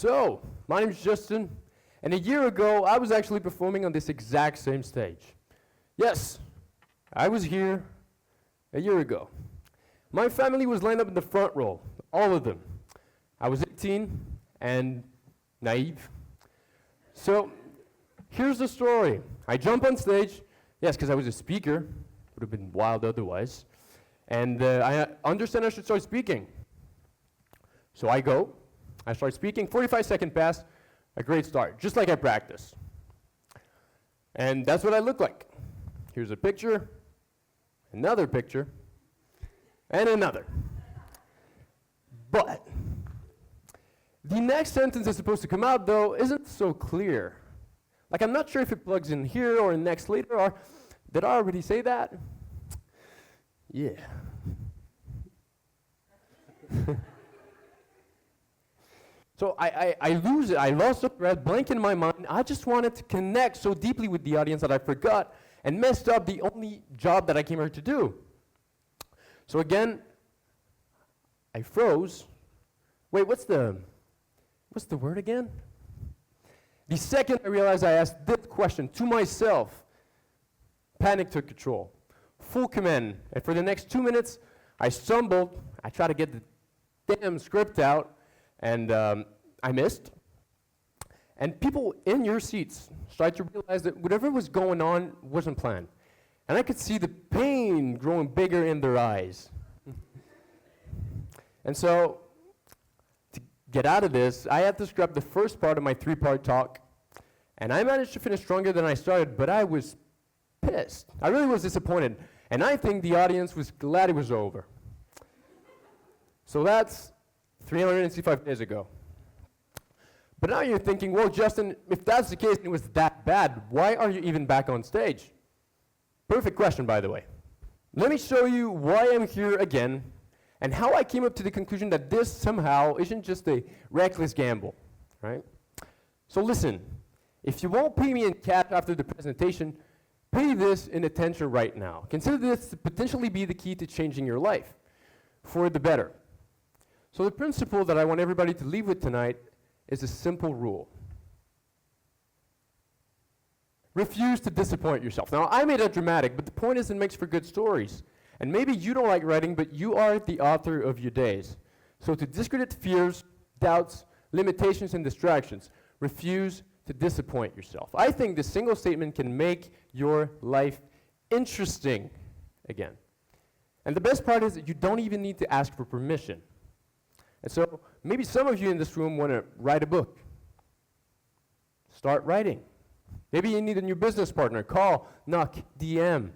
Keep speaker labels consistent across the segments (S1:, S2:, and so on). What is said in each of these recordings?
S1: So, my name is Justin, and a year ago, I was actually performing on this exact same stage. Yes, I was here a year ago. My family was lined up in the front row, all of them. I was 18 and naive. So, here's the story. I jump on stage, yes, because I was a speaker, would have been wild otherwise, and I understand I should start speaking. So I go, I start speaking, 45-second pass, a great start, just like I practiced. And that's what I look like. Here's a picture, another picture, and another. But the next sentence that's supposed to come out, though, isn't so clear. Like, I'm not sure if it plugs in here or in next later, or did I already say that? Yeah. So I lose it. I lost the thread, blank in my mind. I just wanted to connect so deeply with the audience that I forgot and messed up the only job that I came here to do. So again, I froze. Wait, what's the word again? The second I realized I asked this question to myself, panic took control. Full command. And for the next 2 minutes, I stumbled. I tried to get the damn script out, and I missed. And people in your seats started to realize that whatever was going on wasn't planned. And I could see the pain growing bigger in their eyes. And so, to get out of this, I had to scrap the first part of my 3-part talk. And I managed to finish stronger than I started, but I was pissed. I really was disappointed. And I think the audience was glad it was over. So that's 365 days ago. But now you're thinking, well, Justin, if that's the case and it was that bad, why are you even back on stage? Perfect question, by the way. Let me show you why I'm here again and how I came up to the conclusion that this somehow isn't just a reckless gamble, right? So listen, if you won't pay me in cash after the presentation, pay this in attention right now. Consider this to potentially be the key to changing your life for the better. So the principle that I want everybody to leave with tonight is a simple rule. Refuse to disappoint yourself. Now, I made it dramatic, but the point is it makes for good stories. And maybe you don't like writing, but you are the author of your days. So to discredit fears, doubts, limitations, and distractions, refuse to disappoint yourself. I think this single statement can make your life interesting again. And the best part is that you don't even need to ask for permission. And so maybe some of you in this room want to write a book. Start writing. Maybe you need a new business partner. Call, knock, DM.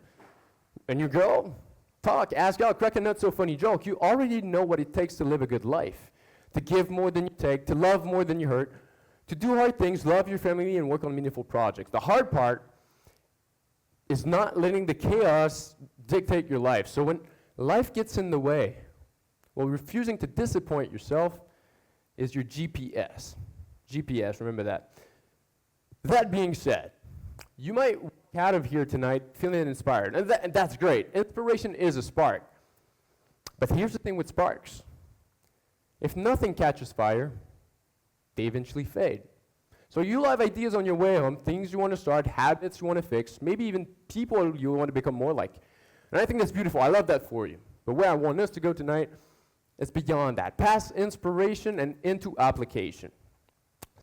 S1: And you go, talk, ask out, crack a not so funny joke. You already know what it takes to live a good life. To give more than you take, to love more than you hurt, to do hard things, love your family, and work on meaningful projects. The hard part is not letting the chaos dictate your life. So when life gets in the way, well, refusing to disappoint yourself is your G.P.S. G.P.S., remember that. That being said, you might walk out of here tonight feeling inspired, and that's great. Inspiration is a spark. But here's the thing with sparks. If nothing catches fire, they eventually fade. So you'll have ideas on your way home, things you want to start, habits you want to fix, maybe even people you want to become more like. And I think that's beautiful. I love that for you. But where I want us to go tonight is beyond that, past inspiration and into application.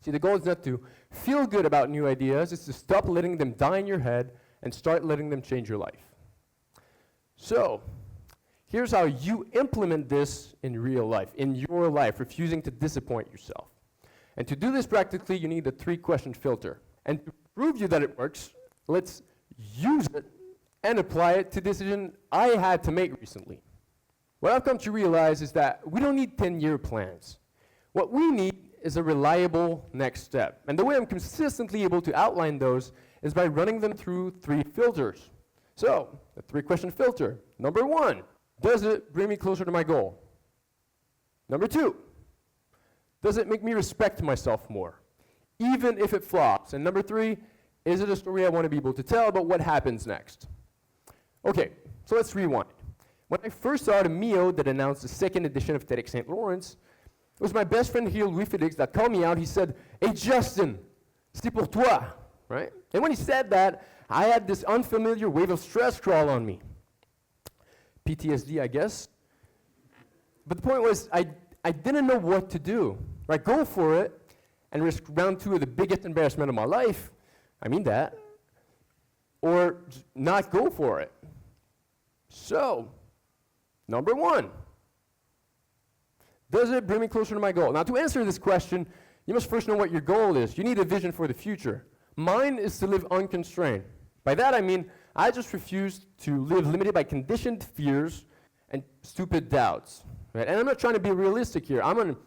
S1: See, the goal is not to feel good about new ideas, it's to stop letting them die in your head and start letting them change your life. So, here's how you implement this in real life, in your life, refusing to disappoint yourself. And to do this practically, you need a 3-question filter. And to prove you that it works, let's use it and apply it to a decision I had to make recently. What I've come to realize is that we don't need 10-year plans. What we need is a reliable next step. And the way I'm consistently able to outline those is by running them through 3 filters. So, a 3-question filter. Number 1, does it bring me closer to my goal? Number 2, does it make me respect myself more, even if it flops? And number 3, is it a story I want to be able to tell about what happens next? Okay, so let's rewind. When I first saw the Mio that announced the 2nd edition of TEDx St. Lawrence, It was my best friend here, Louis Felix, that called me out. He said, "Hey, Justin, c'est pour toi," right? And when he said that, I had this unfamiliar wave of stress crawl on me. PTSD, I guess. But the point was, I didn't know what to do. Right? Go for it and risk round 2 of the biggest embarrassment of my life. I mean that. Or not go for it. So, number 1. Does it bring me closer to my goal? Now, to answer this question, you must first know what your goal is. You need a vision for the future. Mine is to live unconstrained. By that I mean, I just refuse to live limited by conditioned fears and stupid doubts. Right? And I'm not trying to be realistic here. I'm going to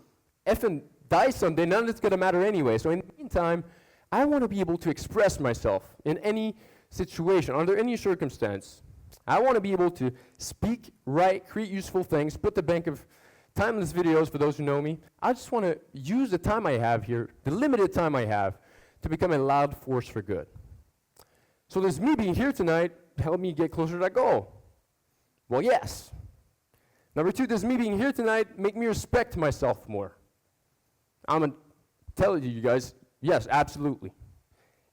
S1: effing die someday. None of it's going to matter anyway. So in the meantime, I want to be able to express myself in any situation, under any circumstance. I want to be able to speak, write, create useful things, put the bank of timeless videos for those who know me. I just want to use the time I have here, the limited time I have, to become a loud force for good. So does me being here tonight help me get closer to that goal? Well, yes. Number 2, does me being here tonight make me respect myself more? I'm going to tell you guys, yes, absolutely.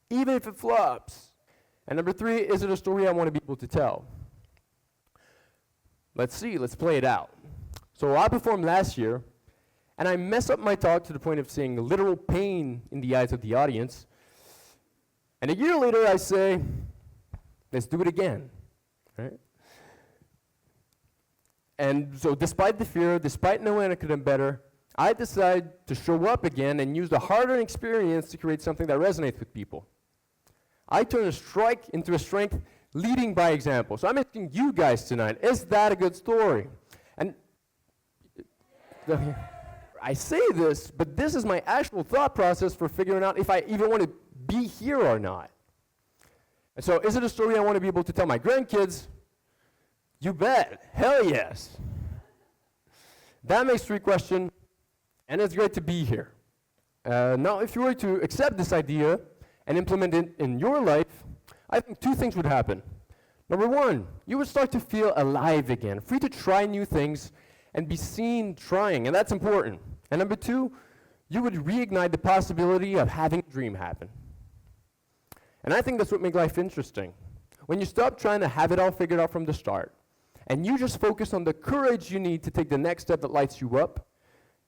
S1: Even if it flops. And number 3, is it a story I want to be able to tell? Let's see, let's play it out. So I performed last year, and I mess up my talk to the point of seeing literal pain in the eyes of the audience. And a year later, I say, let's do it again, right? And so despite the fear, despite knowing I could have done better, I decide to show up again and use the hard-earned experience to create something that resonates with people. I turn a strike into a strength, leading by example. So I'm asking you guys tonight, is that a good story? And I say this, but this is my actual thought process for figuring out if I even want to be here or not. And so is it a story I want to be able to tell my grandkids? You bet. Hell yes. That makes 3 questions, and it's great to be here. Now, if you were to accept this idea and implement it in your life, I think 2 things would happen. Number 1, you would start to feel alive again, free to try new things and be seen trying, and that's important. And number 2, you would reignite the possibility of having a dream happen. And I think that's what makes life interesting. When you stop trying to have it all figured out from the start, and you just focus on the courage you need to take the next step that lights you up,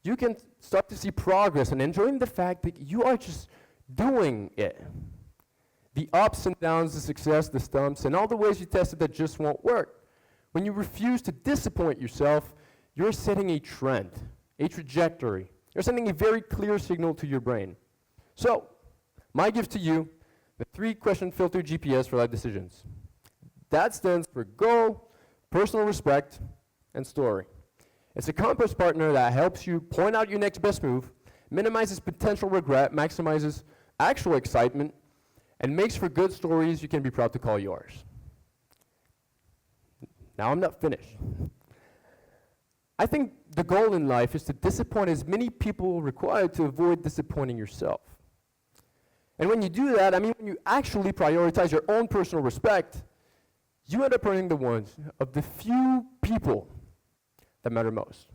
S1: you can start to see progress and enjoying the fact that you are just doing it. The ups and downs, the success, the stumps, and all the ways you tested that just won't work. When you refuse to disappoint yourself, you're setting a trend, a trajectory. You're sending a very clear signal to your brain. So, my gift to you, the 3-question filter G.P.S. for life decisions. That stands for goal, personal respect, and story. It's a compass partner that helps you point out your next best move, minimizes potential regret, maximizes actual excitement, and makes for good stories you can be proud to call yours. Now I'm not finished. I think the goal in life is to disappoint as many people required to avoid disappointing yourself. And when you do that, I mean when you actually prioritize your own personal respect, you end up earning the ones of the few people that matter most.